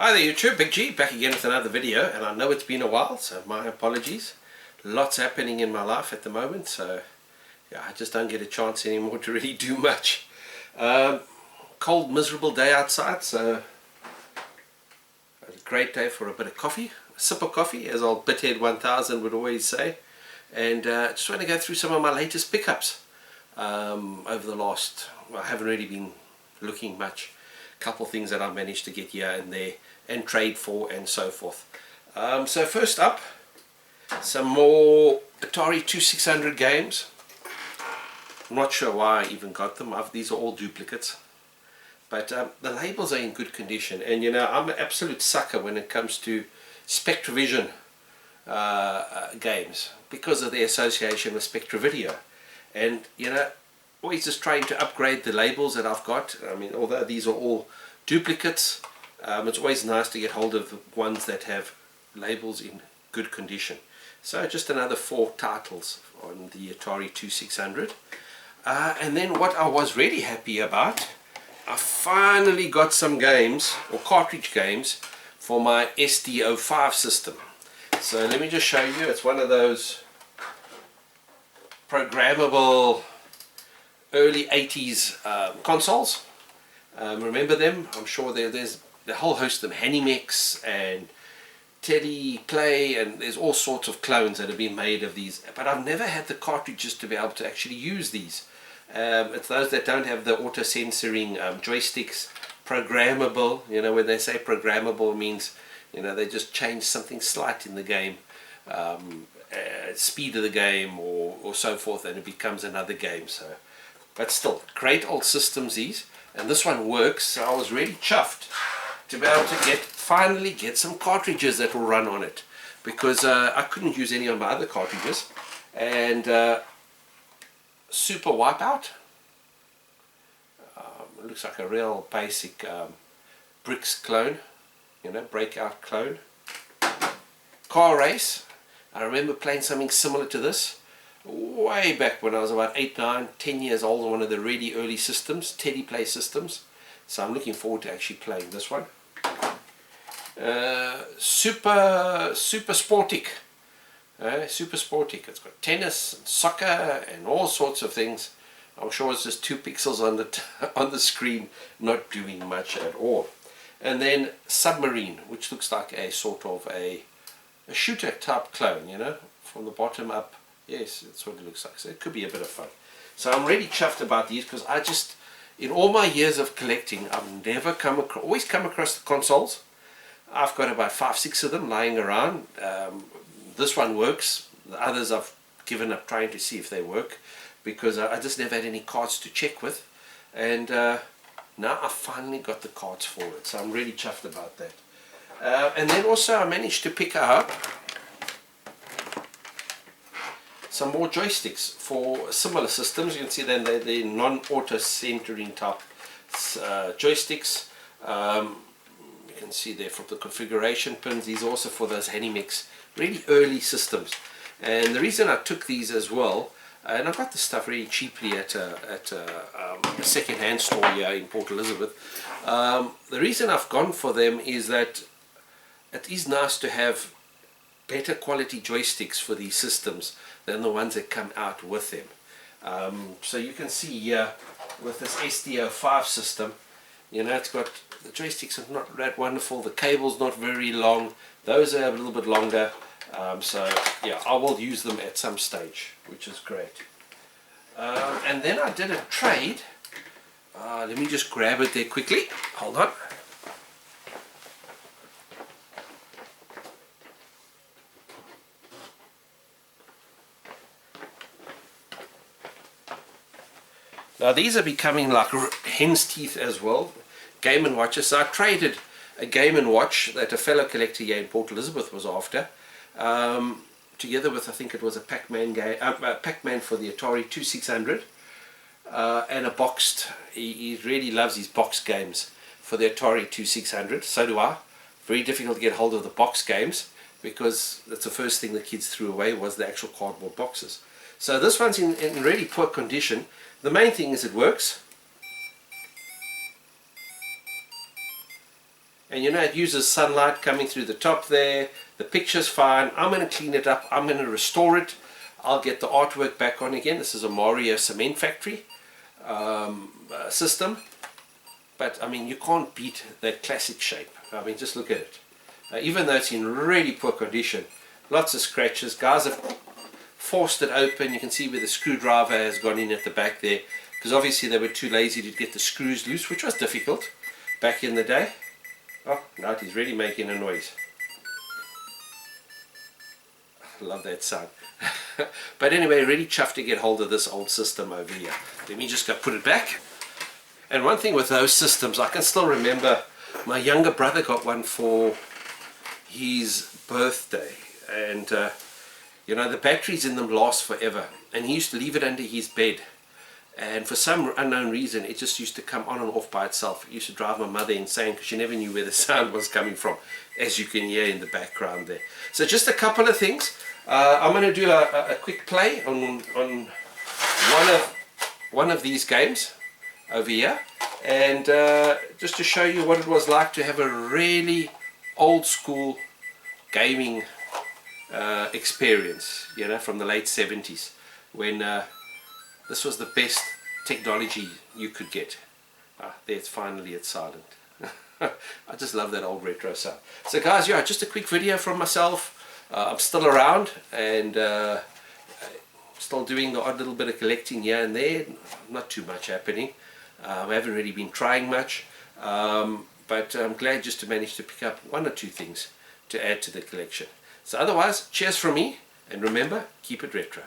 Hi there YouTube, Big G back again with another video, and I know it's been a while, so my apologies. Lots happening in my life at the moment, so yeah, I just don't get a chance anymore to really do much. Cold, miserable day outside, so a great day for a bit of coffee, a sip of coffee, as old Bithead 1000 would always say. And just want to go through some of my latest pickups over the last, well, I haven't really been looking much. Couple things that I managed to get here and there and trade for and so forth. So first up, some more Atari 2600 games. I'm not sure why I even got them. These are all duplicates, but the labels are in good condition, and you know, I'm an absolute sucker when it comes to Spectravision games because of the association with Spectravideo. And you know, always just trying to upgrade the labels that I've got. I mean, although these are all duplicates, it's always nice to get hold of the ones that have labels in good condition. So just another 4 titles on the Atari 2600. And then what I was really happy about, I finally got some games, or cartridge games, for my SD05 system. So let me just show you. It's one of those programmable early 80s consoles. Remember them? I'm sure there's a whole host of them, Hanimex and Teddy Play, and there's all sorts of clones that have been made of these, but I've never had the cartridges to be able to actually use these. It's those that don't have the auto censoring joysticks, programmable. You know, when they say programmable, it means, you know, they just change something slight in the game, speed of the game or so forth, and it becomes another game. So, but still, great old systems these, and this one works, so I was really chuffed to be able to finally get some cartridges that will run on it, because I couldn't use any of my other cartridges. And Super Wipeout, it looks like a real basic Bricks clone, you know, Breakout clone. Car Race, I remember playing something similar to this way back when I was about 8, 9, 10 years old on one of the really early systems, Teddy Play systems. So I'm looking forward to actually playing this one. Super Sportic. Super Sportic. It's got tennis and soccer and all sorts of things. I'm sure it's just 2 pixels on the on the screen, not doing much at all. And then Submarine, which looks like a sort of a shooter type clone, you know, from the bottom up. Yes, that's what it looks like. So it could be a bit of fun. So I'm really chuffed about these, because I just, in all my years of collecting, I've never always come across the consoles. I've got about 5, 6 of them lying around. This one works. The others I've given up trying to see if they work, because I just never had any cards to check with. And now I finally got the cards for it. So I'm really chuffed about that. And then also I managed to pick up some more joysticks for similar systems. You can see then they're non-auto centering type joysticks. You can see there from the configuration pins. These are also for those Hanimex, really early systems. And the reason I took these as well, and I got this stuff really cheaply at a second-hand store here in Port Elizabeth. The reason I've gone for them is that it is nice to have better quality joysticks for these systems than the ones that come out with them. So you can see here with this SD05 system, you know, it's got, the joysticks are not that wonderful, the cable's not very long, those are a little bit longer. So yeah, I will use them at some stage, which is great. And then I did a trade. Let me just grab it there quickly, hold on. Now these are becoming like hen's teeth as well, Game & Watches. So I traded a Game & Watch that a fellow collector here in Port Elizabeth was after, together with, I think it was a Pac-Man game, Pac-Man for the Atari 2600, and a boxed, he really loves his box games for the Atari 2600, so do I. Very difficult to get hold of the box games, because that's the first thing the kids threw away, was the actual cardboard boxes. So this one's in really poor condition. The main thing is it works. and you know it uses sunlight coming through the top there. The picture's fine. I'm going to clean it up. I'm going to restore it. I'll get the artwork back on again. This is a Mario Cement Factory system, but I mean you can't beat that classic shape. I mean just look at it. Even though it's in really poor condition, lots of scratches. Guys have forced it open. You can see where the screwdriver has gone in at the back there, because obviously they were too lazy to get the screws loose, which was difficult back in the day. Oh, now he's really making a noise. I love that sound. But anyway, really chuffed to get hold of this old system over here. Let me just go put it back. And one thing with those systems, I can still remember my younger brother got one for his birthday, and you know, the batteries in them last forever, and he used to leave it under his bed, and for some unknown reason it just used to come on and off by itself. It used to drive my mother insane because she never knew where the sound was coming from, as you can hear in the background there. So just a couple of things. I'm going to do a quick play on one of these games over here, and just to show you what it was like to have a really old school gaming experience, you know, from the late 70s, when this was the best technology you could get. There, it's silent. I just love that old retro sound. So guys, yeah, just a quick video from myself. I'm still around, and still doing the odd little bit of collecting here and there. Not too much happening. I haven't really been trying much, but I'm glad just to manage to pick up one or two things to add to the collection. So otherwise, cheers from me, and remember, keep it retro.